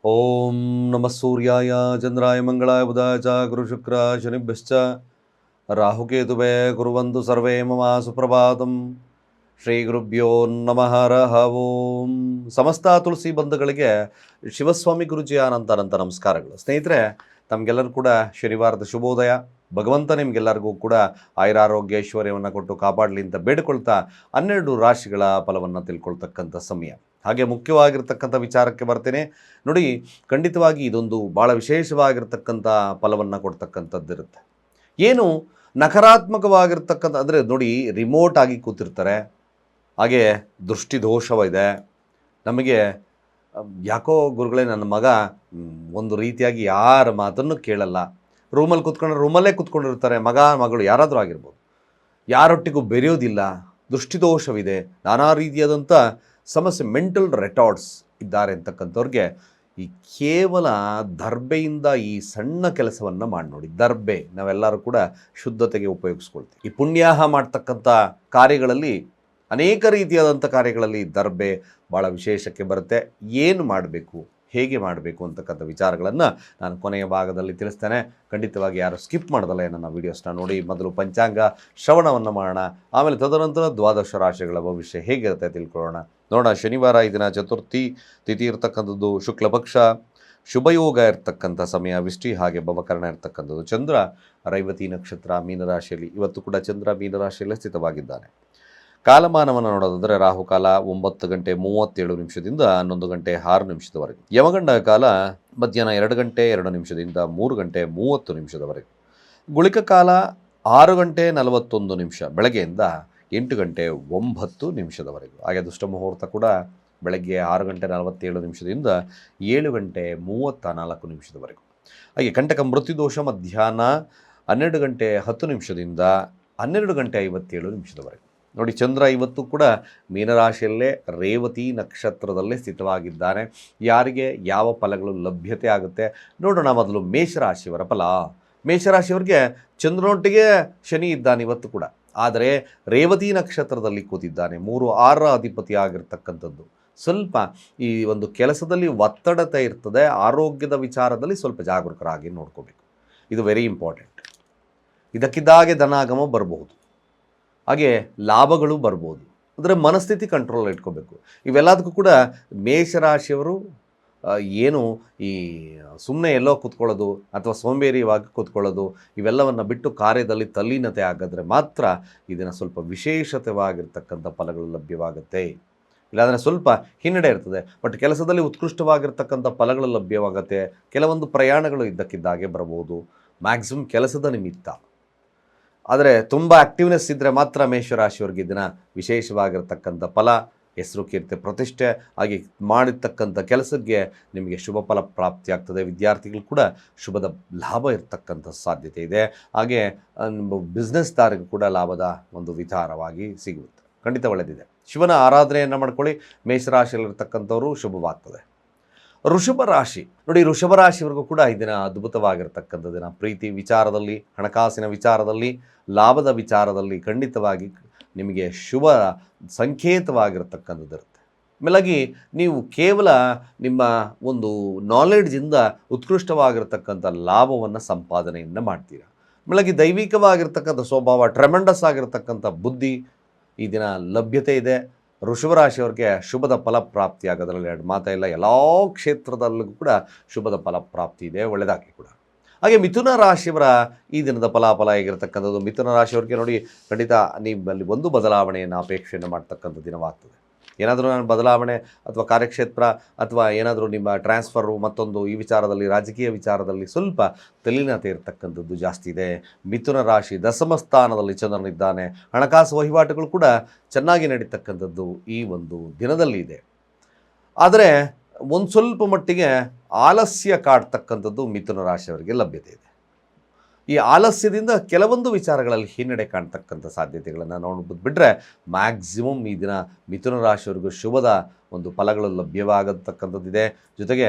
ಓಂ ನಮಃ ಸೂರ್ಯಾಯ ಚಂದ್ರಾಯ ಮಂಗಳಾಯ ಬುಧಾಯ ಚ ಗುರು ಶುಕ್ರ ಶನಿಭ್ಯಶ್ಚ ರಾಹುಕೇತುವೇ ಕುರ್ವಂತು ಸರ್ವೇ ಮಮ ಸುಪ್ರಭಾತಂ. ಶ್ರೀ ಗುರುಭ್ಯೋ ನಮಃ ಹರಃ ಓಂ. ಸಮಸ್ತ ತುಳಸಿ ಬಂಧುಗಳಿಗೆ ಶಿವಸ್ವಾಮಿ ಗುರುಜಿಯ ಅನಂತ ನಮಸ್ಕಾರಗಳು. ಸ್ನೇಹಿತರೆ, ತಮಗೆಲ್ಲರೂ ಕೂಡ ಶನಿವಾರದ ಶುಭೋದಯ. ಭಗವಂತ ನಿಮಗೆಲ್ಲರಿಗೂ ಕೂಡ ಆಯುರಾರೋಗ್ಯ ಐಶ್ವರ್ಯವನ್ನು ಕೊಟ್ಟು ಕಾಪಾಡಲಿ ಅಂತ ಬೇಡಿಕೊಳ್ತಾ 12 ರಾಶಿಗಳ ಫಲವನ್ನು ತಿಳ್ಕೊಳ್ತಕ್ಕಂಥ ಸಮಯ. ಹಾಗೆ ಮುಖ್ಯವಾಗಿರ್ತಕ್ಕಂಥ ವಿಚಾರಕ್ಕೆ ಬರ್ತೇನೆ ನೋಡಿ. ಖಂಡಿತವಾಗಿ ಇದೊಂದು ಭಾಳ ವಿಶೇಷವಾಗಿರ್ತಕ್ಕಂಥ ಫಲವನ್ನು ಕೊಡ್ತಕ್ಕಂಥದ್ದಿರುತ್ತೆ. ಏನು ನಕಾರಾತ್ಮಕವಾಗಿರ್ತಕ್ಕಂಥ ಅಂದರೆ ನೋಡಿ, ರಿಮೋಟ್ ಆಗಿ ಕೂತಿರ್ತಾರೆ, ಹಾಗೆ ದೃಷ್ಟಿ ದೋಷವಿದೆ. ನಮಗೆ ಯಾಕೋ ಗುರುಗಳೇ ನನ್ನ ಮಗ ಒಂದು ರೀತಿಯಾಗಿ ಯಾರ ಮಾತನ್ನು ಕೇಳಲ್ಲ, ರೂಮಲ್ಲಿ ಕೂತ್ಕೊಂಡ್ರೆ ರೂಮಲ್ಲೇ ಕೂತ್ಕೊಂಡಿರ್ತಾರೆ, ಮಗ ಮಗಳು ಯಾರಾದರೂ ಆಗಿರ್ಬೋದು, ಯಾರೊಟ್ಟಿಗೂ ಬೆರೆಯೋದಿಲ್ಲ, ದೃಷ್ಟಿದೋಷವಿದೆ, ನಾನಾ ರೀತಿಯಾದಂಥ ಸಮಸ್ಯೆ, ಮೆಂಟಲ್ ರೆಟಾರ್ಡ್ಸ್ ಇದ್ದಾರೆ ಅಂತಕ್ಕಂಥವ್ರಿಗೆ ಈ ಕೇವಲ ದರ್ಬೆಯಿಂದ ಈ ಸಣ್ಣ ಕೆಲಸವನ್ನು ಮಾಡಿ ನೋಡಿ. ದರ್ಬೆ ನಾವೆಲ್ಲರೂ ಕೂಡ ಶುದ್ಧತೆಗೆ ಉಪಯೋಗಿಸ್ಕೊಳ್ತೀವಿ. ಈ ಪುಣ್ಯಾಹ ಮಾಡ್ತಕ್ಕಂಥ ಕಾರ್ಯಗಳಲ್ಲಿ, ಅನೇಕ ರೀತಿಯಾದಂಥ ಕಾರ್ಯಗಳಲ್ಲಿ ದರ್ಬೆ ಭಾಳ ವಿಶೇಷಕ್ಕೆ ಬರುತ್ತೆ. ಏನು ಮಾಡಬೇಕು, ಹೇಗೆ ಮಾಡಬೇಕು ಅಂತಕ್ಕಂಥ ವಿಚಾರಗಳನ್ನು ನಾನು ಕೊನೆಯ ಭಾಗದಲ್ಲಿ ತಿಳಿಸ್ತೇನೆ. ಖಂಡಿತವಾಗಿ ಯಾರು ಸ್ಕಿಪ್ ಮಾಡ್ದಲ್ಲ ನನ್ನ ವೀಡಿಯೋಸ್ನ ನೋಡಿ. ಮೊದಲು ಪಂಚಾಂಗ ಶ್ರವಣವನ್ನು ಮಾಡೋಣ, ಆಮೇಲೆ ತದನಂತರ ದ್ವಾದಶ ರಾಶಿಗಳ ಭವಿಷ್ಯ ಹೇಗಿರುತ್ತೆ ತಿಳ್ಕೊಳ್ಳೋಣ. ನೋಡೋಣ, ಶನಿವಾರ ಈ ದಿನ ಚತುರ್ಥಿ ತಿಥಿ ಇರ್ತಕ್ಕಂಥದ್ದು, ಶುಕ್ಲ ಪಕ್ಷ, ಶುಭಯೋಗ ಇರ್ತಕ್ಕಂಥ ಸಮಯ, ವಿಷ್ಟಿ ಹಾಗೆ ಭವಕರಣ ಇರ್ತಕ್ಕಂಥದ್ದು. ಚಂದ್ರ ರೈವತಿ ನಕ್ಷತ್ರ ಮೀನರಾಶಿಯಲ್ಲಿ, ಇವತ್ತು ಕೂಡ ಚಂದ್ರ ಮೀನರಾಶಿಯಲ್ಲೇ ಸ್ಥಿತವಾಗಿದ್ದಾನೆ. ಕಾಲಮಾನವನ್ನು ನೋಡೋದಾದರೆ ರಾಹುಕಾಲ 9 ಗಂಟೆ 37 ನಿಮಿಷದಿಂದ 11 ಗಂಟೆ 6 ನಿಮಿಷದವರೆಗೆ, ಯಮಗಂಡ ಕಾಲ ಮಧ್ಯಾಹ್ನ 2 ಗಂಟೆ 2 ನಿಮಿಷದಿಂದ 3 ಗಂಟೆ 30 ನಿಮಿಷದವರೆಗೆ, ಗುಳಿಕ ಕಾಲ 6 ಗಂಟೆ 41 ನಿಮಿಷ ಬೆಳಗ್ಗೆಯಿಂದ 8 ಗಂಟೆ 9 ನಿಮಿಷದವರೆಗೂ. ಹಾಗೆ ದುಷ್ಟ ಮುಹೂರ್ತ ಕೂಡ ಬೆಳಗ್ಗೆ 6 ಗಂಟೆ 47 ನಿಮಿಷದಿಂದ 7 ಗಂಟೆ 34 ನಿಮಿಷದವರೆಗೂ. ಹಾಗೆ ಕಂಟಕ ಮೃತ್ಯುದೋಷ ಮಧ್ಯಾಹ್ನ 12 ಗಂಟೆ 10 ನಿಮಿಷದಿಂದ 12 ಗಂಟೆ 57 ನಿಮಿಷದವರೆಗೂ. ನೋಡಿ, ಚಂದ್ರ ಇವತ್ತು ಕೂಡ ಮೀನರಾಶಿಯಲ್ಲೇ ರೇವತಿ ನಕ್ಷತ್ರದಲ್ಲೇ ಸ್ಥಿತವಾಗಿದ್ದಾನೆ. ಯಾರಿಗೆ ಯಾವ ಫಲಗಳು ಲಭ್ಯತೆ ಆಗುತ್ತೆ ನೋಡೋಣ. ಮೊದಲು ಮೇಷರಾಶಿಯವರ ಫಲ. ಮೇಷರಾಶಿಯವರಿಗೆ ಚಂದ್ರನೊಟ್ಟಿಗೆ ಶನಿ ಇದ್ದಾನೆ ಇವತ್ತು ಕೂಡ, ಆದರೆ ರೇವತಿ ನಕ್ಷತ್ರದಲ್ಲಿ ಕೂತಿದ್ದಾನೆ. 3-6 ಅಧಿಪತಿ ಆಗಿರ್ತಕ್ಕಂಥದ್ದು. ಸ್ವಲ್ಪ ಈ ಒಂದು ಕೆಲಸದಲ್ಲಿ ಒತ್ತಡತೆ ಇರ್ತದೆ, ಆರೋಗ್ಯದ ವಿಚಾರದಲ್ಲಿ ಸ್ವಲ್ಪ ಜಾಗರೂಕರಾಗಿ ನೋಡ್ಕೋಬೇಕು. ಇದು ವೆರಿ ಇಂಪಾರ್ಟೆಂಟ್. ಇದಕ್ಕಿದ್ದಾಗೆ ಧನಾಗಮ ಬರಬಹುದು, ಹಾಗೆ ಲಾಭಗಳು ಬರ್ಬೋದು, ಅಂದರೆ ಮನಸ್ಥಿತಿ ಕಂಟ್ರೋಲ್ ಇಟ್ಕೋಬೇಕು. ಇವೆಲ್ಲದಕ್ಕೂ ಕೂಡ ಮೇಷರಾಶಿಯವರು ಏನು ಈ ಸುಮ್ಮನೆ ಎಲ್ಲೋ ಕೂತ್ಕೊಳ್ಳೋದು ಅಥವಾ ಸೋಂಬೇರಿಯಾಗಿ ಕೂತ್ಕೊಳ್ಳೋದು ಇವೆಲ್ಲವನ್ನು ಬಿಟ್ಟು ಕಾರ್ಯದಲ್ಲಿ ತಲ್ಲೀನತೆ ಆಗಿದ್ರೆ ಮಾತ್ರ ಇದನ್ನು ಸ್ವಲ್ಪ ವಿಶೇಷತೆವಾಗಿರ್ತಕ್ಕಂಥ ಫಲಗಳು ಲಭ್ಯವಾಗುತ್ತೆ. ಇಲ್ಲಾಂದರೆ ಸ್ವಲ್ಪ ಹಿನ್ನಡೆ ಇರ್ತದೆ, ಬಟ್ ಕೆಲಸದಲ್ಲಿ ಉತ್ಕೃಷ್ಟವಾಗಿರ್ತಕ್ಕಂಥ ಫಲಗಳು ಲಭ್ಯವಾಗುತ್ತೆ. ಕೆಲವೊಂದು ಪ್ರಯಾಣಗಳು ಇದ್ದಕ್ಕಿದ್ದಾಗೆ ಬರಬಹುದು, ಮ್ಯಾಕ್ಸಿಮಮ್ ಕೆಲಸದ ನಿಮಿತ್ತ. ಆದರೆ ತುಂಬ ಆ್ಯಕ್ಟಿವ್ನೆಸ್ ಇದ್ದರೆ ಮಾತ್ರ ಮೇಷರಾಶಿಯವ್ರಿಗೆ ಇದನ್ನು ವಿಶೇಷವಾಗಿರ್ತಕ್ಕಂಥ ಫಲ, ಹೆಸರು, ಕೀರ್ತಿ, ಪ್ರತಿಷ್ಠೆ, ಹಾಗೆ ಮಾಡಿರ್ತಕ್ಕಂಥ ಕೆಲಸಕ್ಕೆ ನಿಮಗೆ ಶುಭ ಫಲ ಪ್ರಾಪ್ತಿಯಾಗ್ತದೆ. ವಿದ್ಯಾರ್ಥಿಗಳು ಕೂಡ ಶುಭದ ಲಾಭ ಇರ್ತಕ್ಕಂಥ ಸಾಧ್ಯತೆ ಇದೆ. ಹಾಗೆ ಬಿಸ್ನೆಸ್ದಾರಿಗೂ ಕೂಡ ಲಾಭದ ಒಂದು ವಿಚಾರವಾಗಿ ಸಿಗುತ್ತೆ. ಖಂಡಿತ ಒಳ್ಳೆಯದಿದೆ. ಶಿವನ ಆರಾಧನೆಯನ್ನು ಮಾಡ್ಕೊಳ್ಳಿ. ಮೇಷರಾಶಿಯಲ್ಲಿರ್ತಕ್ಕಂಥವರು ಶುಭವಾಗ್ತದೆ. ವೃಷಭ ರಾಶಿ ನೋಡಿ, ವೃಷಭ ರಾಶಿಯವರೆಗೂ ಕೂಡ ಈ ದಿನ ಅದ್ಭುತವಾಗಿರ್ತಕ್ಕಂಥ ದಿನ. ಪ್ರೀತಿ ವಿಚಾರದಲ್ಲಿ, ಹಣಕಾಸಿನ ವಿಚಾರದಲ್ಲಿ, ಲಾಭದ ವಿಚಾರದಲ್ಲಿ ಖಂಡಿತವಾಗಿ ನಿಮಗೆ ಶುಭ ಸಂಕೇತವಾಗಿರ್ತಕ್ಕಂಥದ್ದಿರುತ್ತೆ. ಮೇಲಾಗಿ ನೀವು ಕೇವಲ ನಿಮ್ಮ ಒಂದು ನಾಲೆಡ್ಜಿಂದ ಉತ್ಕೃಷ್ಟವಾಗಿರ್ತಕ್ಕಂಥ ಲಾಭವನ್ನು ಸಂಪಾದನೆಯನ್ನು ಮಾಡ್ತೀರಾ. ಮೇಲಾಗಿ ದೈವಿಕವಾಗಿರ್ತಕ್ಕಂಥ ಸ್ವಭಾವ, ಟ್ರೆಮೆಂಡಸ್ ಆಗಿರ್ತಕ್ಕಂಥ ಬುದ್ಧಿ ಈ ದಿನ ಲಭ್ಯತೆ ಇದೆ. ವೃಷಭರಾಶಿಯವರಿಗೆ ಶುಭದ ಫಲಪ್ರಾಪ್ತಿ ಆಗೋದ್ರಲ್ಲಿ ಎರಡು ಮಾತಾ ಇಲ್ಲ. ಎಲ್ಲ ಕ್ಷೇತ್ರದಲ್ಲೂ ಕೂಡ ಶುಭದ ಫಲಪ್ರಾಪ್ತಿ ಇದೆ, ಒಳ್ಳೆಯದಾಗಿ ಕೂಡ. ಹಾಗೆ ಮಿಥುನ ರಾಶಿಯವರ ಈ ದಿನದ ಫಲಾಫಲ ಹೇಗಿರ್ತಕ್ಕಂಥದ್ದು. ಮಿಥುನ ರಾಶಿಯವರಿಗೆ ನೋಡಿ, ಖಂಡಿತ ನಿಮ್ಮಲ್ಲಿ ಒಂದು ಬದಲಾವಣೆಯನ್ನು ಅಪೇಕ್ಷೆಯನ್ನು ಮಾಡ್ತಕ್ಕಂಥ ದಿನವಾಗ್ತದೆ. ಏನಾದರೂ ನಾನು ಬದಲಾವಣೆ ಅಥವಾ ಕಾರ್ಯಕ್ಷೇತ್ರ ಅಥವಾ ಏನಾದರೂ ನಿಮ್ಮ ಟ್ರಾನ್ಸ್ಫರು ಮತ್ತೊಂದು ಈ ವಿಚಾರದಲ್ಲಿ, ರಾಜಕೀಯ ವಿಚಾರದಲ್ಲಿ ಸ್ವಲ್ಪ ತಲ್ಲೀನತೆ ಇರತಕ್ಕಂಥದ್ದು ಜಾಸ್ತಿ ಇದೆ. ಮಿಥುನ ರಾಶಿ ದಶಮ ಸ್ಥಾನದಲ್ಲಿ ಚಂದ್ರನಿದ್ದಾನೆ. ಹಣಕಾಸು ವಹಿವಾಟುಗಳು ಕೂಡ ಚೆನ್ನಾಗಿ ನಡೀತಕ್ಕಂಥದ್ದು ಈ ಒಂದು ದಿನದಲ್ಲಿ ಇದೆ. ಆದರೆ ಒಂದು ಸ್ವಲ್ಪ ಮಟ್ಟಿಗೆ ಆಲಸ್ಯ ಕಾಡ್ತಕ್ಕಂಥದ್ದು ಮಿಥುನ ರಾಶಿಯವರಿಗೆ ಲಭ್ಯತೆ ಇದೆ. ಈ ಆಲಸ್ಯದಿಂದ ಕೆಲವೊಂದು ವಿಚಾರಗಳಲ್ಲಿ ಹಿನ್ನಡೆ ಕಾಣ್ತಕ್ಕಂಥ ಸಾಧ್ಯತೆಗಳನ್ನು ನೋಡ್ಬೋದು. ಬಿಟ್ಟರೆ ಮ್ಯಾಕ್ಸಿಮಮ್ ಈ ದಿನ ಮಿಥುನ ರಾಶಿಯವರಿಗೂ ಶುಭದ ಒಂದು ಫಲಗಳು ಲಭ್ಯವಾಗತಕ್ಕಂಥದ್ದಿದೆ. ಜೊತೆಗೆ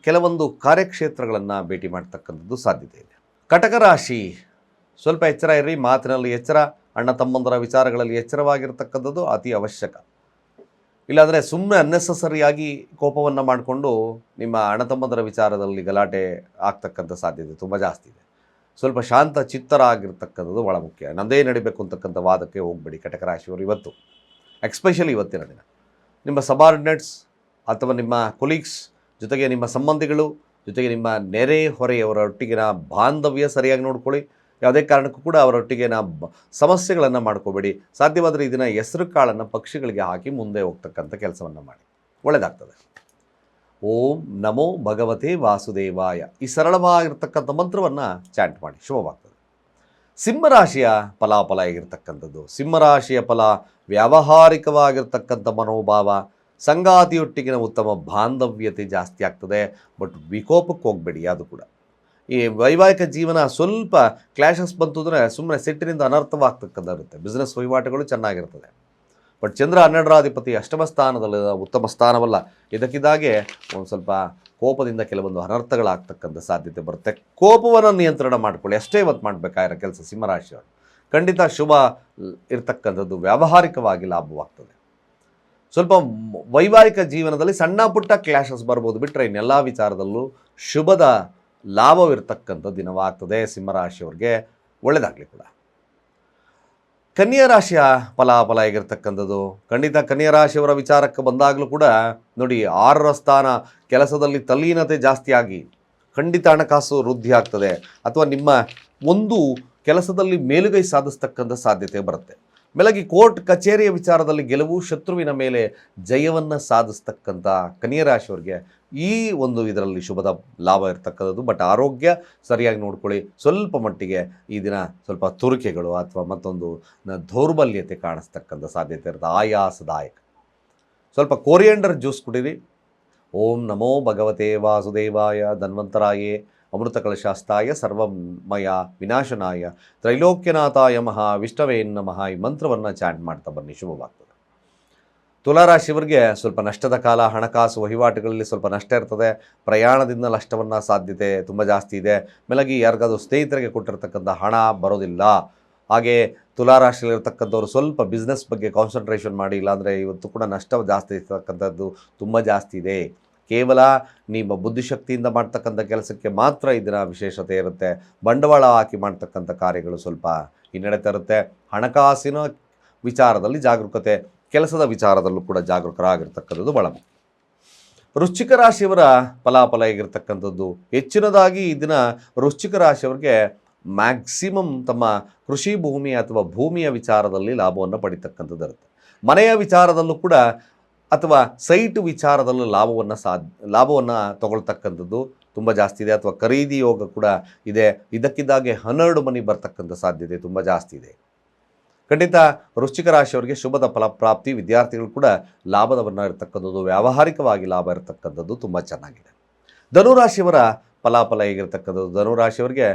ಕೆಲವೊಂದು ಕಾರ್ಯಕ್ಷೇತ್ರಗಳನ್ನು ಭೇಟಿ ಮಾಡ್ತಕ್ಕಂಥದ್ದು ಸಾಧ್ಯತೆ ಇದೆ. ಕಟಕ ರಾಶಿ ಸ್ವಲ್ಪ ಎಚ್ಚರ ಇರ್ರಿ, ಮಾತಿನಲ್ಲಿ ಎಚ್ಚರ, ಅಣ್ಣ ತಮ್ಮಂದರ ವಿಚಾರಗಳಲ್ಲಿ ಎಚ್ಚರವಾಗಿರ್ತಕ್ಕಂಥದ್ದು ಅತಿ ಅವಶ್ಯಕ. ಇಲ್ಲಾಂದರೆ ಸುಮ್ಮನೆ ಅನ್ನೆಸಸರಿಯಾಗಿ ಕೋಪವನ್ನು ಮಾಡಿಕೊಂಡು ನಿಮ್ಮ ಅಣ್ಣತಮ್ಮಂದರ ವಿಚಾರದಲ್ಲಿ ಗಲಾಟೆ ಆಗ್ತಕ್ಕಂಥ ಸಾಧ್ಯತೆ ತುಂಬ ಜಾಸ್ತಿ ಇದೆ. ಸ್ವಲ್ಪ ಶಾಂತ ಚಿತ್ತರಾಗಿರ್ತಕ್ಕಂಥದ್ದು ಭಾಳ ಮುಖ್ಯ. ನನ್ನದೇ ನಡಿಬೇಕು ಅಂತಕ್ಕಂಥ ವಾದಕ್ಕೆ ಹೋಗಬೇಡಿ ಕಟಕ ರಾಶಿಯವರು. ಇವತ್ತು ಎಕ್ಸ್ಪೆಷಲಿ ಇವತ್ತಿನ ದಿನ ನಿಮ್ಮ ಸಬಾರ್ಡಿನೇಟ್ಸ್ ಅಥವಾ ನಿಮ್ಮ ಕೊಲೀಗ್ಸ್ ಜೊತೆಗೆ ನಿಮ್ಮ ಸಂಬಂಧಿಗಳು ಜೊತೆಗೆ ನಿಮ್ಮ ನೆರೆ ಹೊರೆಯವರೊಟ್ಟಿಗಿನ ಬಾಂಧವ್ಯ ಸರಿಯಾಗಿ ನೋಡ್ಕೊಳ್ಳಿ. ಯಾವುದೇ ಕಾರಣಕ್ಕೂ ಕೂಡ ಅವರೊಟ್ಟಿಗೆ ಸಮಸ್ಯೆಗಳನ್ನು ಮಾಡ್ಕೋಬೇಡಿ. ಸಾಧ್ಯವಾದರೆ ಇದನ್ನು ಹೆಸರು ಕಾಳನ್ನು ಪಕ್ಷಿಗಳಿಗೆ ಹಾಕಿ ಮುಂದೆ ಹೋಗ್ತಕ್ಕಂಥ ಕೆಲಸವನ್ನು ಮಾಡಿ, ಒಳ್ಳೆಯದಾಗ್ತದೆ. ಓಂ ನಮೋ ಭಗವತೆ ವಾಸುದೇವಾಯ ಈ ಸರಳವಾಗಿರ್ತಕ್ಕಂಥ ಮಂತ್ರವನ್ನು ಚಾಂಟ್ ಮಾಡಿ, ಶುಭವಾಗ್ತದೆ. ಸಿಂಹರಾಶಿಯ ಫಲಾಫಲ ಆಗಿರ್ತಕ್ಕಂಥದ್ದು. ಸಿಂಹರಾಶಿಯ ಫಲ ವ್ಯಾವಹಾರಿಕವಾಗಿರ್ತಕ್ಕಂಥ ಮನೋಭಾವ, ಸಂಗಾತಿಯೊಟ್ಟಿಗಿನ ಉತ್ತಮ ಬಾಂಧವ್ಯತೆ ಜಾಸ್ತಿ ಆಗ್ತದೆ. ಬಟ್ ವಿಕೋಪಕ್ಕೆ ಹೋಗಬೇಡಿ. ಅದು ಕೂಡ ಈ ವೈವಾಹಿಕ ಜೀವನ ಸ್ವಲ್ಪ ಕ್ಲಾಶಸ್ ಬಂತು ಅಂದರೆ ಸುಮ್ಮನೆ ಸಿಟ್ಟಿನಿಂದ ಅನರ್ಥವಾಗ್ತಕ್ಕಂಥ ಇರುತ್ತೆ. ಬಿಸ್ನೆಸ್ ವಹಿವಾಟುಗಳು ಚೆನ್ನಾಗಿರ್ತದೆ. ಬಟ್ ಚಂದ್ರ 12ರಾಧಿಪತಿ ಅಷ್ಟಮ ಸ್ಥಾನದಲ್ಲಿ, ಉತ್ತಮ ಸ್ಥಾನವಲ್ಲ. ಇದಕ್ಕಿದ್ದಾಗೆ ಒಂದು ಸ್ವಲ್ಪ ಕೋಪದಿಂದ ಕೆಲವೊಂದು ಅನರ್ಥಗಳಾಗ್ತಕ್ಕಂಥ ಸಾಧ್ಯತೆ ಬರುತ್ತೆ. ಕೋಪವನ್ನು ನಿಯಂತ್ರಣ ಮಾಡ್ಕೊಳ್ಳಿ, ಅಷ್ಟೇ ಇವತ್ತು ಮಾಡಬೇಕಾಗಿರೋ ಕೆಲಸ ಸಿಂಹರಾಶಿಯವರು. ಖಂಡಿತ ಶುಭ ಇರ್ತಕ್ಕಂಥದ್ದು, ವ್ಯಾವಹಾರಿಕವಾಗಿ ಲಾಭವಾಗ್ತದೆ. ಸ್ವಲ್ಪ ವೈವಾಹಿಕ ಜೀವನದಲ್ಲಿ ಸಣ್ಣ ಪುಟ್ಟ ಕ್ಲಾಶಸ್ ಬರ್ಬೋದು, ಬಿಟ್ಟರೆ ಇನ್ನೆಲ್ಲ ವಿಚಾರದಲ್ಲೂ ಶುಭದ ಲಾಭವಿರ್ತಕ್ಕಂಥ ದಿನವಾಗ್ತದೆ ಸಿಂಹರಾಶಿಯವ್ರಿಗೆ. ಒಳ್ಳೆಯದಾಗಲಿ ಕೂಡ. ಕನ್ಯಾ ರಾಶಿಯ ಫಲಾಫಲ ಆಗಿರ್ತಕ್ಕಂಥದ್ದು. ಖಂಡಿತ ಕನ್ಯಾ ರಾಶಿಯವರ ವಿಚಾರಕ್ಕೆ ಬಂದಾಗಲೂ ಕೂಡ ನೋಡಿ, 6ರ ಸ್ಥಾನ ಕೆಲಸದಲ್ಲಿ ತಲ್ಲೀನತೆ ಜಾಸ್ತಿಯಾಗಿ ಖಂಡಿತ ಹಣಕಾಸು ವೃದ್ಧಿ ಆಗ್ತದೆ, ಅಥವಾ ನಿಮ್ಮ ಒಂದು ಕೆಲಸದಲ್ಲಿ ಮೇಲುಗೈ ಸಾಧಿಸ್ತಕ್ಕಂಥ ಸಾಧ್ಯತೆ ಬರುತ್ತೆ. ಮೇಲಾಗಿ ಕೋರ್ಟ್ ಕಚೇರಿಯ ವಿಚಾರದಲ್ಲಿ ಗೆಲುವು, ಶತ್ರುವಿನ ಮೇಲೆ ಜಯವನ್ನು ಸಾಧಿಸ್ತಕ್ಕಂಥ ಕನ್ಯಾ ರಾಶಿಯವರಿಗೆ ಈ ಒಂದು ಇದರಲ್ಲಿ ಶುಭದ ಲಾಭ ಇರ್ತಕ್ಕಂಥದ್ದು. ಬಟ್ ಆರೋಗ್ಯ ಸರಿಯಾಗಿ ನೋಡ್ಕೊಳ್ಳಿ. ಸ್ವಲ್ಪ ಮಟ್ಟಿಗೆ ಈ ದಿನ ಸ್ವಲ್ಪ ತುರಿಕೆಗಳು ಅಥವಾ ಮತ್ತೊಂದು ದೌರ್ಬಲ್ಯತೆ ಕಾಣಿಸ್ತಕ್ಕಂಥ ಸಾಧ್ಯತೆ ಇರುತ್ತೆ, ಆಯಾಸದಾಯಕ. ಸ್ವಲ್ಪ ಕೋರಿಯಂಡರ್ ಜ್ಯೂಸ್ ಕುಡೀರಿ. ಓಂ ನಮೋ ಭಗವತೆ ವಾಸುದೇವಾಯ ಧನ್ವಂತರಾಯೇ ಅಮೃತ ಕಲಶಾಸ್ತಾಯ ಸರ್ವಮಯ ವಿನಾಶನಾಯ ತ್ರೈಲೋಕ್ಯನಾಥಾಯ ಮಹಾ ವಿಷ್ಣವೇ ನಮಃ ಈ ಮಂತ್ರವನ್ನು ಚಾಂಟ್ ಮಾಡ್ತಾ ಬನ್ನಿ, ಶುಭವಾಗ್ತದೆ. ತುಲಾರಾಶಿಯವರಿಗೆ ಸ್ವಲ್ಪ ನಷ್ಟದ ಕಾಲ. ಹಣಕಾಸು ವಹಿವಾಟುಗಳಲ್ಲಿ ಸ್ವಲ್ಪ ನಷ್ಟ ಇರ್ತದೆ. ಪ್ರಯಾಣದಿಂದ ನಷ್ಟವನ್ನು ಸಾಧ್ಯತೆ ತುಂಬ ಜಾಸ್ತಿ ಇದೆ. ಮೇಲಾಗಿ ಯಾರಿಗಾದ್ರೂ ಸ್ನೇಹಿತರಿಗೆ ಕೊಟ್ಟಿರ್ತಕ್ಕಂಥ ಹಣ ಬರೋದಿಲ್ಲ. ಹಾಗೆ ತುಲಾರಾಶಿಯಲ್ಲಿರ್ತಕ್ಕಂಥವ್ರು ಸ್ವಲ್ಪ ಬಿಸ್ನೆಸ್ ಬಗ್ಗೆ ಕಾನ್ಸಂಟ್ರೇಷನ್ ಮಾಡಿ, ಇಲ್ಲಾಂದರೆ ಇವತ್ತು ಕೂಡ ನಷ್ಟ ಜಾಸ್ತಿ ಇರ್ತಕ್ಕಂಥದ್ದು ತುಂಬ ಜಾಸ್ತಿ ಇದೆ. ಕೇವಲ ನಿಮ್ಮ ಬುದ್ಧಿಶಕ್ತಿಯಿಂದ ಮಾಡ್ತಕ್ಕಂಥ ಕೆಲಸಕ್ಕೆ ಮಾತ್ರ ಇದರ ವಿಶೇಷತೆ ಇರುತ್ತೆ. ಬಂಡವಾಳ ಹಾಕಿ ಮಾಡ್ತಕ್ಕಂಥ ಕಾರ್ಯಗಳು ಸ್ವಲ್ಪ ಹಿನ್ನಡೆ ತರುತ್ತೆ. ಹಣಕಾಸಿನ ವಿಚಾರದಲ್ಲಿ ಜಾಗರೂಕತೆ, ಕೆಲಸದ ವಿಚಾರದಲ್ಲೂ ಕೂಡ ಜಾಗರೂಕರಾಗಿರ್ತಕ್ಕಂಥದ್ದು ಭಾಳ ಮುಖ್ಯ. ವೃಶ್ಚಿಕ ರಾಶಿಯವರ ಫಲಾಫಲ ಆಗಿರ್ತಕ್ಕಂಥದ್ದು. ಹೆಚ್ಚಿನದಾಗಿ ಈ ದಿನ ವೃಶ್ಚಿಕ ರಾಶಿಯವರಿಗೆ ಮ್ಯಾಕ್ಸಿಮಮ್ ತಮ್ಮ ಕೃಷಿ ಭೂಮಿ ಅಥವಾ ಭೂಮಿಯ ವಿಚಾರದಲ್ಲಿ ಲಾಭವನ್ನು ಪಡಿತಕ್ಕಂಥದ್ದು ಇರುತ್ತೆ. ಮನೆಯ ವಿಚಾರದಲ್ಲೂ ಕೂಡ ಅಥವಾ ಸೈಟ್ ವಿಚಾರದಲ್ಲೂ ಲಾಭವನ್ನು ತಗೊಳ್ತಕ್ಕಂಥದ್ದು ತುಂಬ ಜಾಸ್ತಿ ಇದೆ. ಅಥವಾ ಖರೀದಿ ಯೋಗ ಕೂಡ ಇದೆ. ಇದಕ್ಕಿದ್ದಾಗೆ 12 ಮನಿ ಬರ್ತಕ್ಕಂಥ ಸಾಧ್ಯತೆ ತುಂಬ ಜಾಸ್ತಿ ಇದೆ. ಖಂಡಿತ ವೃಶ್ಚಿಕ ರಾಶಿಯವರಿಗೆ ಶುಭದ ಫಲಪ್ರಾಪ್ತಿ. ವಿದ್ಯಾರ್ಥಿಗಳು ಕೂಡ ಲಾಭದವನ್ನು ಇರತಕ್ಕಂಥದ್ದು, ವ್ಯಾವಹಾರಿಕವಾಗಿ ಲಾಭ ಇರತಕ್ಕಂಥದ್ದು ತುಂಬ ಚೆನ್ನಾಗಿದೆ. ಧನುರಾಶಿಯವರ ಫಲಾಫಲ ಹೇಗಿರ್ತಕ್ಕಂಥದ್ದು. ಧನುರಾಶಿಯವರಿಗೆ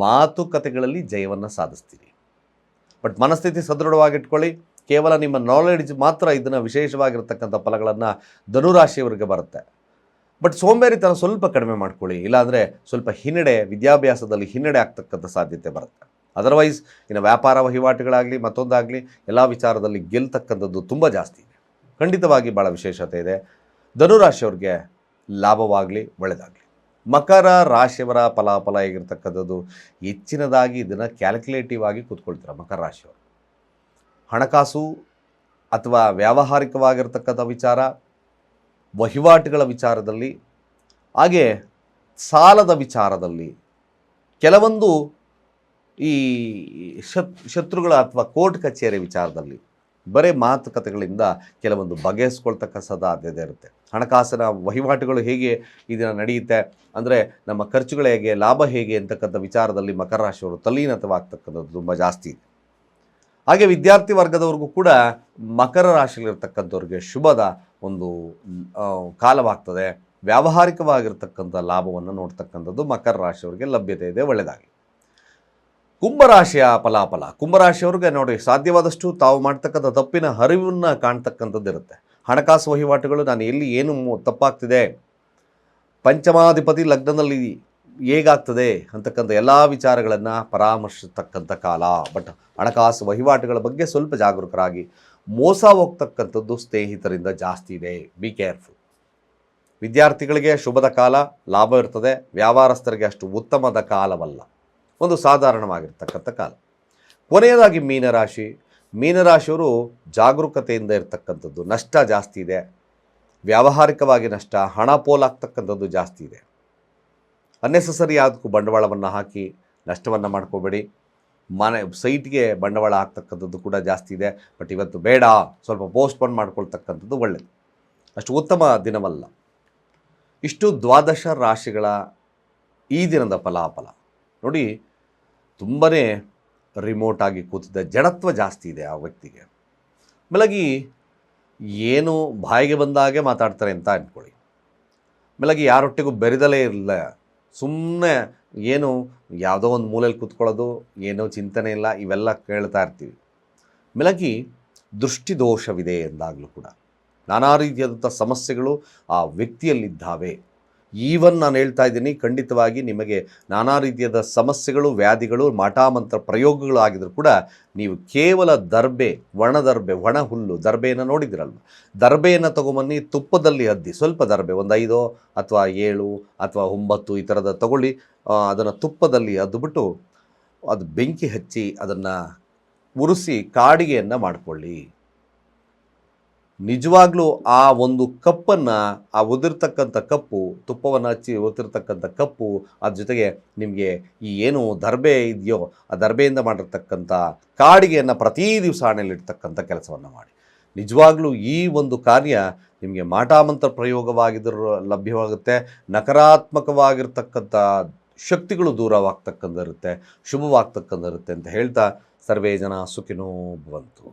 ಮಾತುಕತೆಗಳಲ್ಲಿ ಜಯವನ್ನು ಸಾಧಿಸ್ತೀರಿ. ಬಟ್ ಮನಸ್ಥಿತಿ ಸದೃಢವಾಗಿಟ್ಕೊಳ್ಳಿ. ಕೇವಲ ನಿಮ್ಮ ನಾಲೆಡ್ಜ್ ಮಾತ್ರ ಇದನ್ನು ವಿಶೇಷವಾಗಿರ್ತಕ್ಕಂಥ ಫಲಗಳನ್ನು ಧನುರಾಶಿಯವರಿಗೆ ಬರುತ್ತೆ. ಬಟ್ ಸೋಂಬೇರಿತನ ಸ್ವಲ್ಪ ಕಡಿಮೆ ಮಾಡ್ಕೊಳ್ಳಿ, ಇಲ್ಲಾಂದರೆ ಸ್ವಲ್ಪ ಹಿನ್ನಡೆ, ವಿದ್ಯಾಭ್ಯಾಸದಲ್ಲಿ ಹಿನ್ನಡೆ ಆಗ್ತಕ್ಕಂಥ ಸಾಧ್ಯತೆ ಬರುತ್ತೆ. ಅದರ್ವೈಸ್ ಇನ್ನು ವ್ಯಾಪಾರ ವಹಿವಾಟುಗಳಾಗಲಿ ಮತ್ತೊಂದಾಗಲಿ ಎಲ್ಲ ವಿಚಾರದಲ್ಲಿ ಗೆಲ್ತಕ್ಕಂಥದ್ದು ತುಂಬ ಜಾಸ್ತಿ ಇದೆ. ಖಂಡಿತವಾಗಿ ಭಾಳ ವಿಶೇಷತೆ ಇದೆ. ಧನುರಾಶಿಯವ್ರಿಗೆ ಲಾಭವಾಗಲಿ, ಒಳ್ಳೆಯದಾಗಲಿ. ಮಕರ ರಾಶಿಯವರ ಫಲಾಫಲ ಹೇಗಿರ್ತಕ್ಕಂಥದ್ದು. ಹೆಚ್ಚಿನದಾಗಿ ಇದನ್ನು ಕ್ಯಾಲ್ಕುಲೇಟಿವ್ ಆಗಿ ಕೂತ್ಕೊಳ್ತಾರೆ ಮಕರ ರಾಶಿಯವರು. ಹಣಕಾಸು ಅಥವಾ ವ್ಯಾವಹಾರಿಕವಾಗಿರ್ತಕ್ಕಂಥ ವಿಚಾರ, ವಹಿವಾಟುಗಳ ವಿಚಾರದಲ್ಲಿ, ಹಾಗೆ ಸಾಲದ ವಿಚಾರದಲ್ಲಿ, ಕೆಲವೊಂದು ಈ ಶತ್ರುಗಳ ಅಥವಾ ಕೋರ್ಟ್ ಕಚೇರಿ ವಿಚಾರದಲ್ಲಿ ಬರೀ ಮಾತುಕತೆಗಳಿಂದ ಕೆಲವೊಂದು ಬಗೆಹರಿಸ್ಕೊಳ್ತಕ್ಕ ಸಾಧ್ಯತೆ ಇರುತ್ತೆ. ಹಣಕಾಸಿನ ವಹಿವಾಟುಗಳು ಹೇಗೆ ಇದನ್ನು ನಡೆಯುತ್ತೆ ಅಂದರೆ ನಮ್ಮ ಖರ್ಚುಗಳು ಹೇಗೆ, ಲಾಭ ಹೇಗೆ ಅಂತಕ್ಕಂಥ ವಿಚಾರದಲ್ಲಿ ಮಕರ ರಾಶಿಯವರು ತಲ್ಲೀನತವಾಗ್ತಕ್ಕಂಥದ್ದು ತುಂಬ ಜಾಸ್ತಿ ಇದೆ. ಹಾಗೆ ವಿದ್ಯಾರ್ಥಿ ವರ್ಗದವ್ರಿಗೂ ಕೂಡ ಮಕರ ರಾಶಿಯಲ್ಲಿರ್ತಕ್ಕಂಥವ್ರಿಗೆ ಶುಭದ ಒಂದು ಕಾಲವಾಗ್ತದೆ. ವ್ಯಾವಹಾರಿಕವಾಗಿರ್ತಕ್ಕಂಥ ಲಾಭವನ್ನು ನೋಡ್ತಕ್ಕಂಥದ್ದು ಮಕರ ರಾಶಿಯವರಿಗೆ ಲಭ್ಯತೆ ಇದೆ, ಒಳ್ಳೆಯದಾಗಲಿ. ಕುಂಭರಾಶಿಯ ಫಲಾಫಲ. ಕುಂಭರಾಶಿಯವ್ರಿಗೆ ನೋಡಿ, ಸಾಧ್ಯವಾದಷ್ಟು ತಾವು ಮಾಡ್ತಕ್ಕಂಥ ತಪ್ಪಿನ ಅರಿವನ್ನು ಕಾಣ್ತಕ್ಕಂಥದ್ದು ಇರುತ್ತೆ. ಹಣಕಾಸು ವಹಿವಾಟುಗಳು ನಾನು ಎಲ್ಲಿ ಏನು ತಪ್ಪಾಗ್ತಿದೆ, ಪಂಚಮಾಧಿಪತಿ ಲಗ್ನದಲ್ಲಿ ಹೇಗಾಗ್ತದೆ ಅಂತಕ್ಕಂಥ ಎಲ್ಲ ವಿಚಾರಗಳನ್ನು ಪರಾಮರ್ಶಿಸ್ತಕ್ಕಂಥ ಕಾಲ. ಬಟ್ ಹಣಕಾಸು ವಹಿವಾಟುಗಳ ಬಗ್ಗೆ ಸ್ವಲ್ಪ ಜಾಗರೂಕರಾಗಿ. ಮೋಸ ಹೋಗ್ತಕ್ಕಂಥದ್ದು ಸ್ನೇಹಿತರಿಂದ ಜಾಸ್ತಿ ಇದೆ, ಬಿ ಕೇರ್ಫುಲ್. ವಿದ್ಯಾರ್ಥಿಗಳಿಗೆ ಶುಭದ ಕಾಲ, ಲಾಭ ಇರ್ತದೆ. ವ್ಯಾಪಾರಸ್ಥರಿಗೆ ಅಷ್ಟು ಉತ್ತಮದ ಕಾಲವಲ್ಲ, ಒಂದು ಸಾಧಾರಣವಾಗಿರ್ತಕ್ಕಂಥ ಕಾಲ. ಕೊನೆಯದಾಗಿ ಮೀನರಾಶಿ. ಮೀನರಾಶಿಯವರು ಜಾಗರೂಕತೆಯಿಂದ ಇರ್ತಕ್ಕಂಥದ್ದು. ನಷ್ಟ ಜಾಸ್ತಿ ಇದೆ, ವ್ಯಾವಹಾರಿಕವಾಗಿ ನಷ್ಟ, ಹಣ ಪೋಲಾಗ್ತಕ್ಕಂಥದ್ದು ಜಾಸ್ತಿ ಇದೆ. ಅನ್ನೆಸಸರಿ ಯಾವುದಕ್ಕೂ ಬಂಡವಾಳವನ್ನು ಹಾಕಿ ನಷ್ಟವನ್ನು ಮಾಡ್ಕೋಬೇಡಿ. ಸೈಟ್ಗೆ ಬಂಡವಾಳ ಹಾಕ್ತಕ್ಕಂಥದ್ದು ಕೂಡ ಜಾಸ್ತಿ ಇದೆ. ಬಟ್ ಇವತ್ತು ಬೇಡ, ಸ್ವಲ್ಪ ಪೋಸ್ಟ್ಪೋನ್ ಮಾಡ್ಕೊಳ್ತಕ್ಕಂಥದ್ದು ಒಳ್ಳೆಯದು, ಅಷ್ಟು ಉತ್ತಮ ದಿನವಲ್ಲ. ಇಷ್ಟು ದ್ವಾದಶ ರಾಶಿಗಳ ಈ ದಿನದ ಫಲಾಫಲ ನೋಡಿ. ತುಂಬಾ ರಿಮೋಟ್ ಆಗಿ ಕೂತಿದ್ದ, ಜಡತ್ವ ಜಾಸ್ತಿ ಇದೆ ಆ ವ್ಯಕ್ತಿಗೆ. ಮೇಲಾಗಿ ಏನು ಬಾಯಿಗೆ ಬಂದಾಗೆ ಮಾತಾಡ್ತಾರೆ ಅಂತ ಅಂದ್ಕೊಳ್ಳಿ. ಮೇಲಾಗಿ ಯಾರೊಟ್ಟಿಗೂ ಬೆರೆದಲೇ ಇರಲ್ಲ, ಸುಮ್ಮನೆ ಏನು ಯಾವುದೋ ಒಂದು ಮೂಲೆಯಲ್ಲಿ ಕೂತ್ಕೊಳ್ಳೋದು, ಏನೋ ಚಿಂತನೆ ಇಲ್ಲ, ಇವೆಲ್ಲ ಕೇಳ್ತಾ ಇರ್ತೀವಿ. ಮೇಲಾಗಿ ದೃಷ್ಟಿದೋಷವಿದೆ ಎಂದಾಗಲೂ ಕೂಡ ನಾನಾ ರೀತಿಯಾದಂಥ ಸಮಸ್ಯೆಗಳು ಆ ವ್ಯಕ್ತಿಯಲ್ಲಿದ್ದಾವೆ. ಈವನ್ ನಾನು ಹೇಳ್ತಾ ಇದ್ದೀನಿ, ಖಂಡಿತವಾಗಿ ನಿಮಗೆ ನಾನಾ ರೀತಿಯಾದ ಸಮಸ್ಯೆಗಳು, ವ್ಯಾಧಿಗಳು, ಮಾಟಾಮಂತ್ರ ಪ್ರಯೋಗಗಳು ಆಗಿದ್ರು ಕೂಡ ನೀವು ಕೇವಲ ದರ್ಬೆ, ಒಣ ಹುಲ್ಲು, ದರ್ಬೆಯನ್ನು ನೋಡಿದಿರಲ್ವ, ದರ್ಬೆಯನ್ನು ತೊಗೊಂಬನ್ನಿ, ತುಪ್ಪದಲ್ಲಿ ಅದ್ದಿ, ಸ್ವಲ್ಪ ದರ್ಬೆ, ಒಂದು 5 ಅಥವಾ 7 ಅಥವಾ 9 ಈ ಥರದ ತಗೊಳ್ಳಿ. ಅದನ್ನು ತುಪ್ಪದಲ್ಲಿ ಅದ್ದುಬಿಟ್ಟು ಅದು ಬೆಂಕಿ ಹಚ್ಚಿ ಅದನ್ನು ಉರಿಸಿ ಕಾಡಿಗೆಯನ್ನು ಮಾಡಿಕೊಳ್ಳಿ. ನಿಜವಾಗ್ಲೂ ಆ ಒಂದು ಕಪ್ಪನ್ನು, ಆ ಉದಿರ್ತಕ್ಕಂಥ ಕಪ್ಪು, ತುಪ್ಪವನ್ನು ಹಚ್ಚಿ ಉದಿರ್ತಕ್ಕಂಥ ಕಪ್ಪು, ಅದ್ರ ಜೊತೆಗೆ ನಿಮಗೆ ಈ ಏನು ದರ್ಬೆ ಇದೆಯೋ ಆ ದರ್ಬೆಯಿಂದ ಮಾಡಿರ್ತಕ್ಕಂಥ ಕಾಡಿಗೆಯನ್ನು ಪ್ರತಿ ದಿವಸ ಹಣೆಯಲ್ಲಿಡ್ತಕ್ಕಂಥ ಕೆಲಸವನ್ನು ಮಾಡಿ. ನಿಜವಾಗ್ಲೂ ಈ ಒಂದು ಕಾರ್ಯ ನಿಮಗೆ ಮಾಟಾಮಂತ್ರ ಪ್ರಯೋಗವಾಗಿದ್ದರೂ ಲಭ್ಯವಾಗುತ್ತೆ. ನಕಾರಾತ್ಮಕವಾಗಿರ್ತಕ್ಕಂಥ ಶಕ್ತಿಗಳು ದೂರವಾಗ್ತಕ್ಕಂಥಿರುತ್ತೆ, ಶುಭವಾಗ್ತಕ್ಕಂಥಿರುತ್ತೆ ಅಂತ ಹೇಳ್ತಾ ಸರ್ವೇ ಜನ ಸುಖಿನೋ ಭವಂತು.